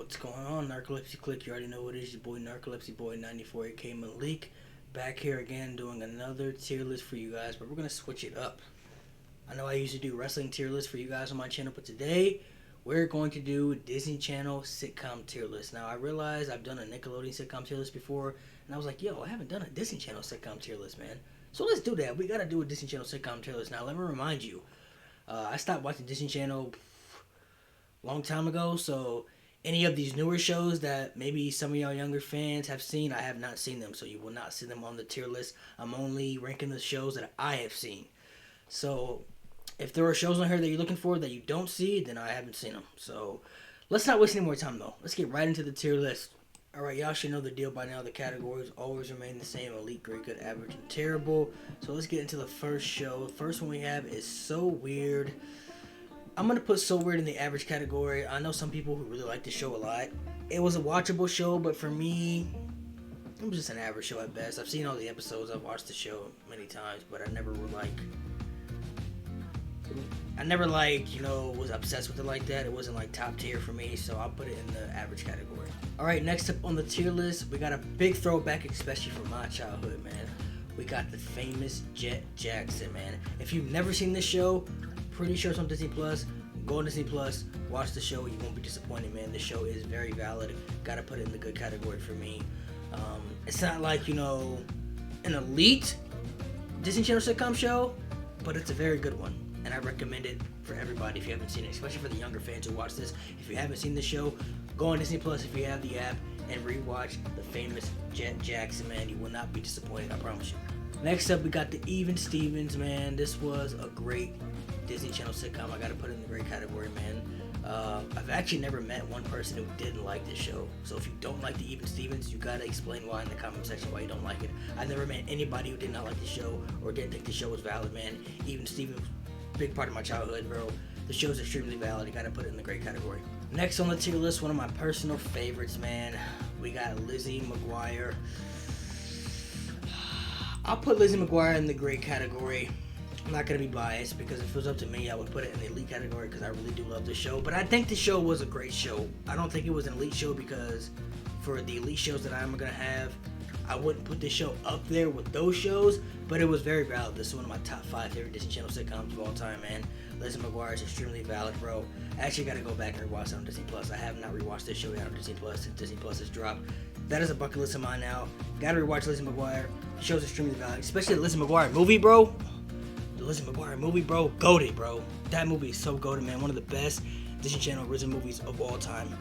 What's going on, Narcolepsy Click? You already know what it is. Your boy Narcolepsy Boy 94 aka Malik. Back here again doing another tier list for you guys, but we're going to switch it up. I know I usually do wrestling tier lists for you guys on my channel, but today we're going to do Disney Channel sitcom tier list. Now I realize I've done a Nickelodeon sitcom tier list before, and I was like, yo, I haven't done a Disney Channel sitcom tier list, man. So let's do that. We got to do a Disney Channel sitcom tier list. Now let me remind you, I stopped watching Disney Channel a long time ago, so any of these newer shows that maybe some of y'all younger fans have seen, I have not seen them, so you will not see them on the tier list. I'm only ranking the shows that I have seen. So if there are shows on here that you're looking for that you don't see, then I haven't seen them. So let's not waste any more time, though. Let's get right into the tier list. Alright, y'all should know the deal by now. The categories always remain the same: elite, great, good, average, and terrible. So let's get into the first show. The first one we have is So Weird. I'm going to put So Weird in the average category. I know some people who really like the show a lot. It was a watchable show, but for me, it was just an average show at best. I've seen all the episodes. I've watched the show many times, but I never was obsessed with it like that. It wasn't like top tier for me, so I'll put it in the average category. Alright, next up on the tier list, we got a big throwback, especially from my childhood, man. We got the famous Jet Jackson, man. If you've never seen this show, pretty sure it's on Disney Plus. Go on Disney Plus, watch the show. You won't be disappointed, man. The show is very valid. Gotta put it in the good category for me. It's not like, an elite Disney Channel sitcom show, but it's a very good one, and I recommend it for everybody if you haven't seen it, especially for the younger fans who watch this. If you haven't seen the show, go on Disney Plus if you have the app and rewatch the famous Jet Jackson, man. You will not be disappointed, I promise you. Next up, we got the Even Stevens, man. This was a great Disney Channel sitcom. I gotta put it in the great category, man. I've actually never met one person who didn't like this show. So if you don't like the Even Stevens, you gotta explain why in the comment section why you don't like it. I've never met anybody who did not like the show or didn't think the show was valid, man. Even Stevens, big part of my childhood, bro. The show's extremely valid. You gotta put it in the great category. Next on the tier list, one of my personal favorites, man. We got Lizzie McGuire. I'll put Lizzie McGuire in the great category. I'm not going to be biased because if it was up to me, I would put it in the elite category because I really do love the show. But I think the show was a great show. I don't think it was an elite show because for the elite shows that I'm going to have, I wouldn't put this show up there with those shows, but it was very valid. This is one of my top 5 favorite Disney Channel sitcoms of all time, man. Lizzie McGuire is extremely valid, bro. I actually got to go back and rewatch it on Disney Plus. I have not rewatched this show yet on Disney Plus since Disney Plus has dropped. That is a bucket list of mine now. Got to rewatch Lizzie McGuire. The show's extremely valid, especially the Lizzie McGuire movie, bro. The Lizzie McGuire movie, bro, goated, bro. That movie is so goated, man. One of the best Disney Channel original movies of all time.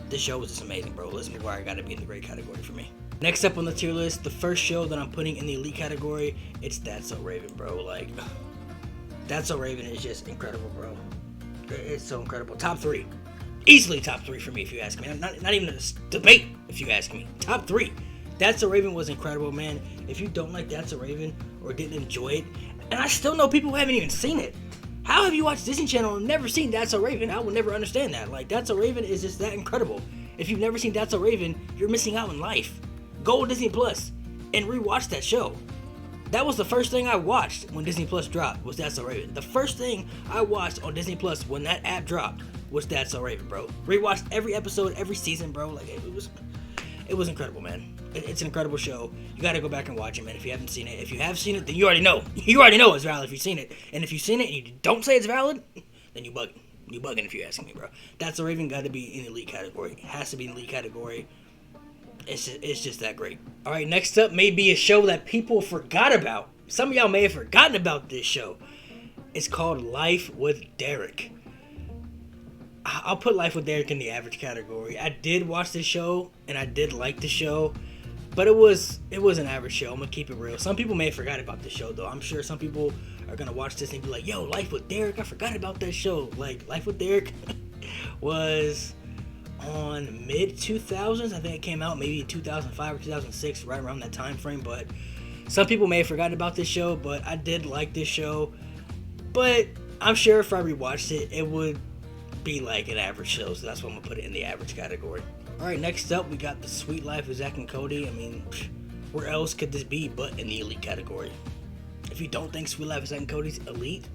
This show was just amazing, bro. Lizzie McGuire got to be in the great category for me. Next up on the tier list, the first show that I'm putting in the elite category, it's That's So Raven, bro. Like, That's So Raven is just incredible, bro. It's so incredible. Top 3. Easily top 3 for me, if you ask me. Not even a debate, if you ask me. Top 3. That's So Raven was incredible, man. If you don't like That's So Raven or didn't enjoy it, and I still know people who haven't even seen it. How have you watched Disney Channel and never seen That's So Raven? I will never understand that. Like, That's So Raven is just that incredible. If you've never seen That's So Raven, you're missing out in life. Go to Disney Plus and rewatch that show. That was the first thing I watched when Disney Plus dropped, was That's So Raven. The first thing I watched on Disney Plus when that app dropped was That's So Raven, bro. Rewatched every episode, every season, bro. Like, it was incredible, man. It's an incredible show. You gotta go back and watch it, man, if you haven't seen it. If you have seen it, then you already know. You already know it's valid if you've seen it. And if you've seen it and you don't say it's valid, then you bugging. You bugging if you're asking me, bro. That's So Raven gotta be in the elite category. It has to be in the elite category. It's just that great. Alright, next up may be a show that people forgot about. Some of y'all may have forgotten about this show. It's called Life with Derek. I'll put Life with Derek in the average category. I did watch this show, and I did like the show, but it was an average show. I'm gonna keep it real. Some people may have forgot about this show, though. I'm sure some people are gonna watch this and be like, yo, Life with Derek, I forgot about that show. Like, Life with Derek was on mid-2000s. I think it came out maybe 2005 or 2006, right around that time frame, but some people may have forgotten about this show, but I did like this show. But I'm sure if I rewatched it, it would be like an average show, so that's why I'm gonna put it in the average category. Alright, next up we got The Sweet Life of Zack and Cody. I mean, where else could this be but in the elite category? If you don't think Sweet Life of Zack and Cody's elite,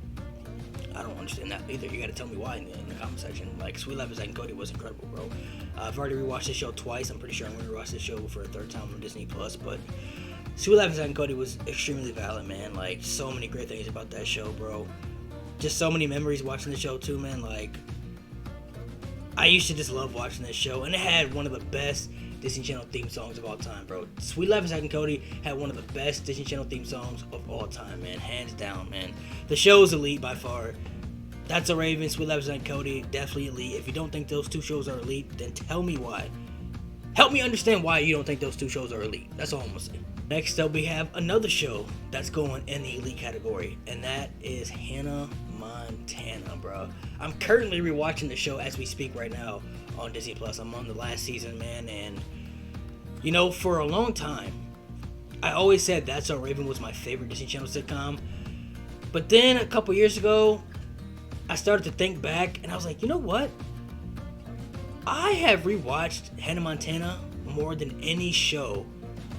I don't understand that either. You gotta tell me why in the comment section. Like, Sweet Life of Zack and Cody was incredible, bro. I've already rewatched the show twice. I'm pretty sure I'm going to rewatch the show for a third time on Disney Plus. But Suite Life of Zack and Cody was extremely valid, man. Like, so many great things about that show, bro. Just so many memories watching the show too, man. Like, I used to just love watching this show, and it had one of the best Disney Channel theme songs of all time, bro. Suite Life of Zack and Cody had one of the best Disney Channel theme songs of all time, man. Hands down, man. The show is elite by far. That's So Raven, Suite Life of Zack and Cody, definitely elite. If you don't think those two shows are elite, then tell me why. Help me understand why you don't think those two shows are elite. That's all I'm gonna say. Next up, we have another show that's going in the elite category, and that is Hannah Montana, bro. I'm currently rewatching the show as we speak right now on Disney Plus. I'm on the last season, man, and you know, for a long time, I always said That's So Raven was my favorite Disney Channel sitcom. But then a couple years ago, I started to think back, and I was like, you know what? I have rewatched Hannah Montana more than any show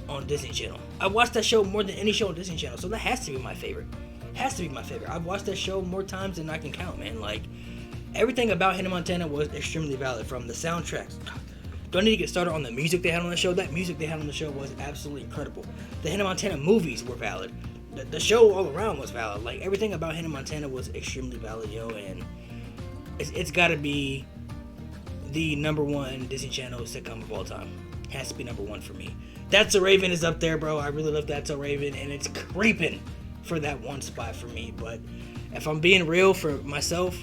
on Disney Channel. I watched that show more than any show on Disney Channel, so that has to be my favorite. Has to be my favorite. I've watched that show more times than I can count, man. Like, everything about Hannah Montana was extremely valid, from the soundtracks. Don't need to get started on the music they had on the show. That music they had on the show was absolutely incredible. The Hannah Montana movies were valid. The show all around was valid. Like, everything about Hannah Montana was extremely valid, yo, and it's got to be the number one Disney Channel sitcom of all time. Has to be number one for me. That's So Raven is up there, bro. I really love That's So Raven, and it's creeping for that one spot for me. But if I'm being real for myself,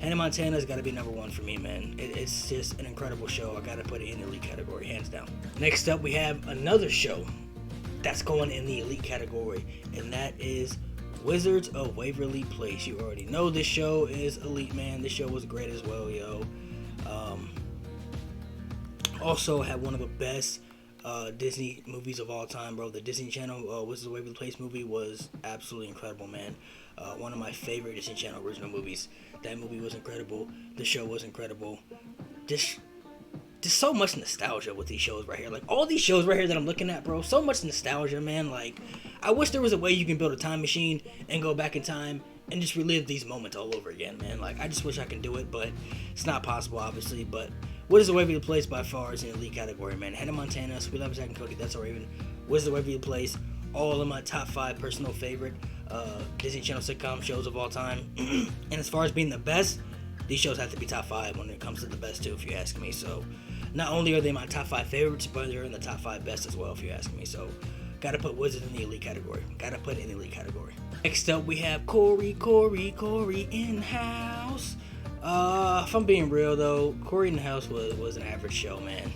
Hannah Montana's got to be number one for me, man. It's just an incredible show. I got to put it in the elite category, hands down. Next up, we have another show that's going in the elite category, and that is Wizards of Waverly Place. You already know this show is elite, man. This show was great as well, yo. Also had one of the best Disney movies of all time, bro. The Disney Channel Wizards of Waverly Place movie was absolutely incredible, man. One of my favorite Disney Channel original movies. That movie was incredible. The show was incredible. Just so much nostalgia with these shows right here. Like, all these shows right here that I'm looking at, bro, so much nostalgia, man. Like, I wish there was a way you can build a time machine and go back in time and just relive these moments all over again, man. Like, I just wish I could do it, but it's not possible, obviously. But Wizards of Waverly Place by far is in the elite category, man. Hannah Montana, Suite Life of Zack and Cody, That's So Raven, Wizards of Waverly Place, all of my top 5 personal favorite Disney Channel sitcom shows of all time. And as far as being the best, these shows have to be top 5 when it comes to the best too, if you ask me. So not only are they my top 5 favorites, but they're in the top 5 best as well, if you ask me. So gotta put Wizards in the elite category. Gotta put it in the elite category. Next up, we have Corey in house. If I'm being real though, Corey in the House was an average show, man.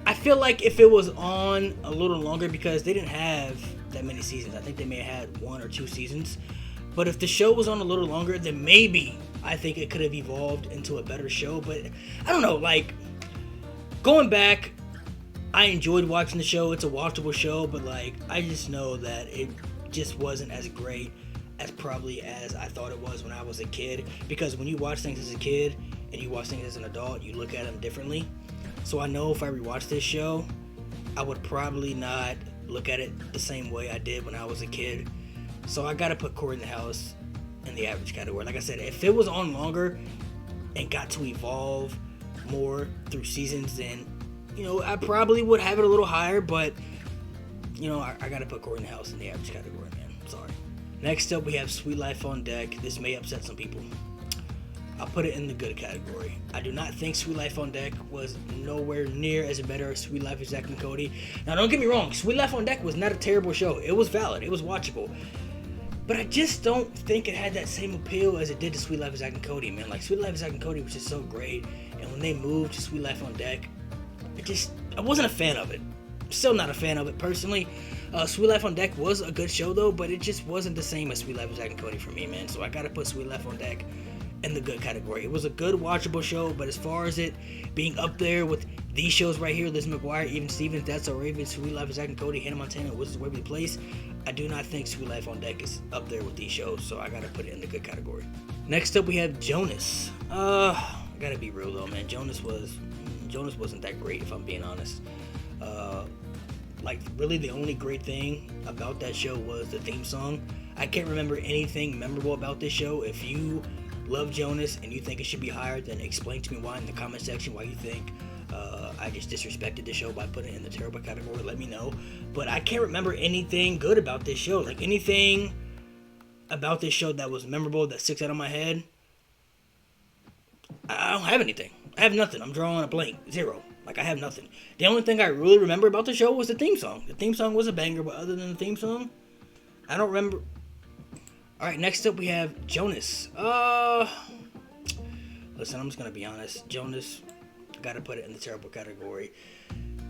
I feel like if it was on a little longer, because they didn't have that many seasons. I think they may have had 1 or 2 seasons. But if the show was on a little longer, then maybe I think it could have evolved into a better show. But I don't know, like, going back, I enjoyed watching the show. It's a watchable show, but like, I just know that it just wasn't as great as probably as I thought it was when I was a kid. Because when you watch things as a kid and you watch things as an adult, you look at them differently. So I know if I rewatch this show, I would probably not look at it the same way I did when I was a kid. So I gotta put Corey in the House in the average category. Like I said, if it was on longer and got to evolve more through seasons, then, you know, I probably would have it a little higher. But, you know, I gotta put Corey in the House in the average category, man. Sorry. Next up, we have Suite Life on Deck. This may upset some people. I'll put it in the good category. I do not think Suite Life on Deck was nowhere near as better as Suite Life of Zack and Cody. Now, don't get me wrong. Suite Life on Deck was not a terrible show. It was valid. It was watchable. But I just don't think it had that same appeal as it did to Suite Life of Zack and Cody, man. Like, Suite Life of Zack and Cody was just so great. And when they moved to Suite Life on Deck, I wasn't a fan of it. Still not a fan of it, personally. Suite Life on Deck was a good show, though, but it just wasn't the same as Suite Life of Zack and Cody for me, man. So I gotta put Suite Life on Deck in the good category. It was a good watchable show, but as far as it being up there with these shows right here, Lizzie McGuire, Even Stevens, That's So Raven, Suite Life of Zack and Cody, Hannah Montana, Wizards of Waverly Place, I do not think Suite Life on Deck is up there with these shows, so I gotta put it in the good category. Next up, we have Jonas. I gotta be real though, man. Jonas wasn't that great, if I'm being honest. Like, really the only great thing about that show was the theme song. I can't remember anything memorable about this show. If you love Jonas and you think it should be higher, then explain to me why in the comment section why you think I just disrespected the show by putting it in the terrible category. Let me know. But I can't remember anything good about this show. Like, anything about this show that was memorable, that sticks out of my head, I don't have anything. I have nothing. I'm drawing a blank. Zero. Like, I have nothing. The only thing I really remember about the show was the theme song. The theme song was a banger, but other than the theme song, I don't remember. Alright, next up we have Jonas. Listen, I'm just gonna be honest. Jonas, gotta put it in the terrible category.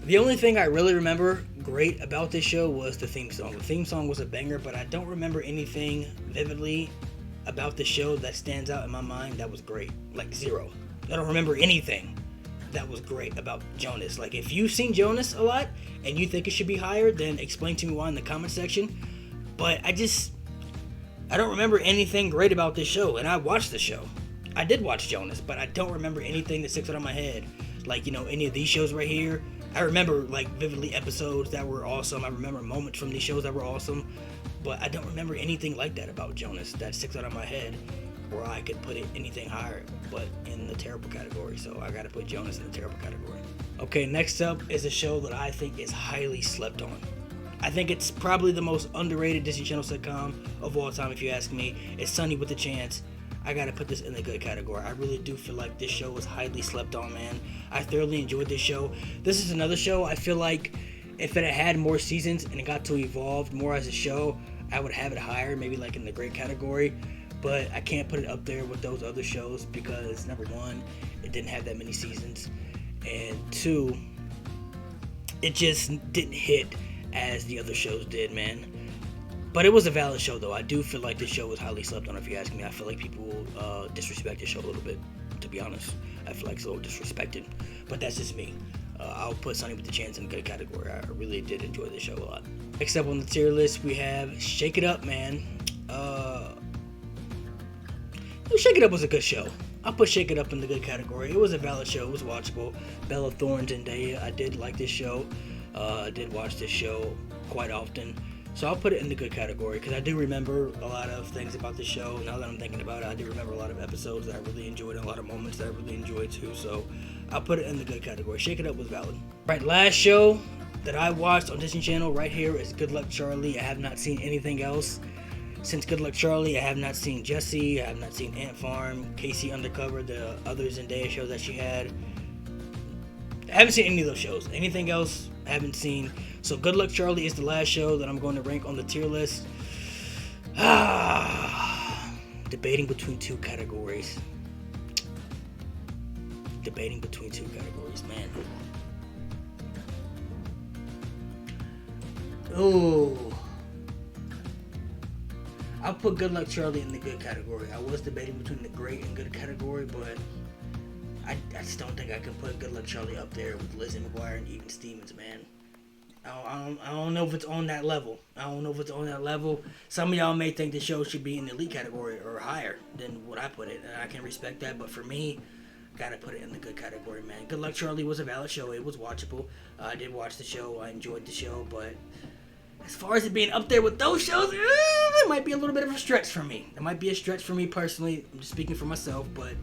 The only thing I really remember great about this show was the theme song. The theme song was a banger, but I don't remember anything vividly about the show that stands out in my mind that was great. Like, zero. I don't remember anything that was great about Jonas. Like, if you've seen Jonas a lot and you think it should be higher, then explain to me why in the comment section. But I don't remember anything great about this show, and I watched the show. I did watch Jonas, but I don't remember anything that sticks out of my head. Like, you know, any of these shows right here. I remember, like, vividly episodes that were awesome. I remember moments from these shows that were awesome. But I don't remember anything like that about Jonas that sticks out of my head where I could put it anything higher but in the terrible category. So I gotta put Jonas in the terrible category. Okay, next up is a show that I think is highly slept on. I think it's probably the most underrated Disney Channel sitcom of all time, if you ask me. It's Sunny with a Chance. I gotta put this in the good category. I really do feel like this show was highly slept on, man. I thoroughly enjoyed this show. This is another show I feel like if it had more seasons and it got to evolve more as a show, I would have it higher, maybe like in the great category. But I can't put it up there with those other shows because, number one, it didn't have that many seasons. And two, it just didn't hit as the other shows did, man. But it was a valid show, though. I do feel like this show was highly slept on, if you ask me. I feel like people disrespect this show a little bit, to be honest. I feel like it's a little disrespected. But that's just me. I'll put Sunny with the Chance in the good category. I really did enjoy this show a lot. Next up on the tier list, we have Shake It Up, man. Shake It Up was a good show. I'll put Shake It Up in the good category. It was a valid show. It was watchable. Bella Thorne and Zendaya. I did like this show. I did watch this show quite often. So I'll put it in the good category because I do remember a lot of things about the show. Now that I'm thinking about it, I do remember a lot of episodes that I really enjoyed and a lot of moments that I really enjoyed too. So I'll put it in the good category. Shake It Up was valid. Right, last show that I watched on Disney Channel right here is Good Luck Charlie. I have not seen anything else since Good Luck Charlie. I have not seen Jessie. I have not seen Ant Farm, Casey Undercover, the other Zendaya shows that she had. I haven't seen any of those shows. Anything else, I haven't seen. So Good Luck Charlie is the last show that I'm going to rank on the tier list. Debating between two categories. Man. Oh. I'll put Good Luck Charlie in the good category. I was debating between the great and good category, but I just don't think I can put Good Luck Charlie up there with Lizzie McGuire and Even Stevens, man. I don't know if it's on that level. Some of y'all may think the show should be in the elite category or higher than what I put it, and I can respect that. But for me, gotta put it in the good category, man. Good Luck Charlie was a valid show. It was watchable. I did watch the show. I enjoyed the show, but as far as it being up there with those shows, it might be a little bit of a stretch for me. It might be a stretch for me personally. I'm just speaking for myself, but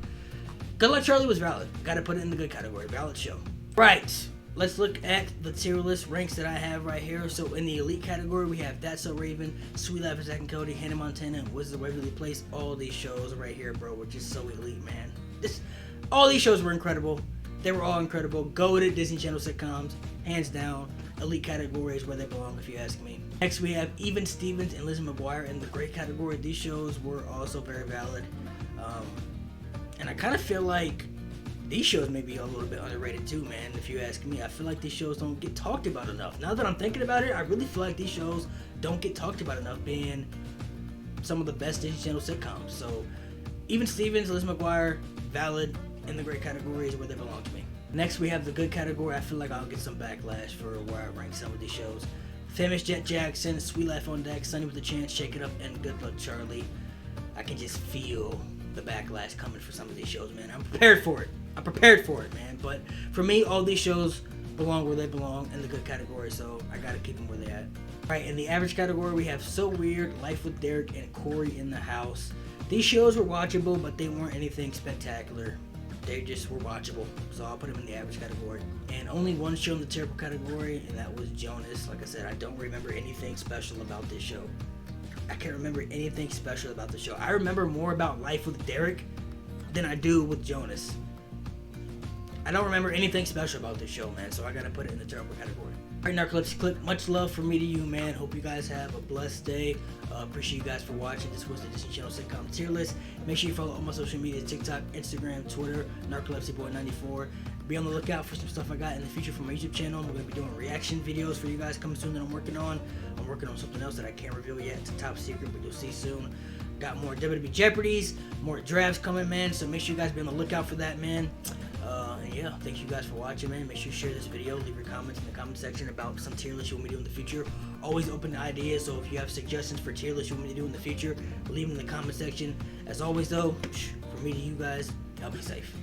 Good Luck Charlie was valid. Gotta put it in the good category. Valid show. Right. Let's look at the tier list ranks that I have right here. So in the elite category, we have That's So Raven, Sweet Life of Zack and Cody, Hannah Montana, and Wizards of Waverly Place. All these shows right here, bro, were just so elite, man. All these shows were incredible. They were all incredible. Goated Disney Channel sitcoms, hands down. Elite category is where they belong, if you ask me. Next, we have Even Stevens and Lizzie McGuire in the great category. These shows were also very valid. And I kind of feel like these shows may be a little bit underrated too, man, if you ask me. I feel like these shows don't get talked about enough. Now that I'm thinking about it, I really feel like these shows don't get talked about enough, being some of the best Disney Channel sitcoms. So, Even Stevens, Lizzie McGuire, valid in the great category is where they belong to me. Next, we have the good category. I feel like I'll get some backlash for where I rank some of these shows. Famous Jet Jackson, Sweet Life on Deck, Sunny with a Chance, Shake It Up, and Good Luck Charlie. I can just feel the backlash coming for some of these shows, man. I'm prepared for it, man. But for me, all these shows belong where they belong in the good category, so I gotta keep them where they at. Alright, in the average category, we have So Weird, Life with Derek, and Corey in the House. These shows were watchable, but they weren't anything spectacular. They just were watchable, so I'll put them in the average category. And only one show in the terrible category, and that was Jonas. Like I said, I don't remember anything special about this show. I can't remember anything special about the show. I remember more about Life with Derek than I do with Jonas. I don't remember anything special about this show, man, so I gotta put it in the terrible category. Alright, Narcolepsy Click, much love from me to you, man. Hope you guys have a blessed day. Appreciate you guys for watching. This was the Disney Channel Sitcom Tier List. Make sure you follow all my social media, TikTok, Instagram, Twitter, NarcolepsyBoy94. Be on the lookout for some stuff I got in the future for my YouTube channel. I'm going to be doing reaction videos for you guys coming soon that I'm working on. I'm working on something else that I can't reveal yet. It's a top secret, but you'll see soon. Got more WWE Jeopardies, more drafts coming, man. So make sure you guys be on the lookout for that, man. And yeah, thank you guys for watching, man. Make sure you share this video. Leave your comments in the comment section about some tier lists you want me to do in the future. Always open to ideas, so if you have suggestions for tier lists you want me to do in the future, leave them in the comment section. As always, though, from me to you guys, y'all be safe.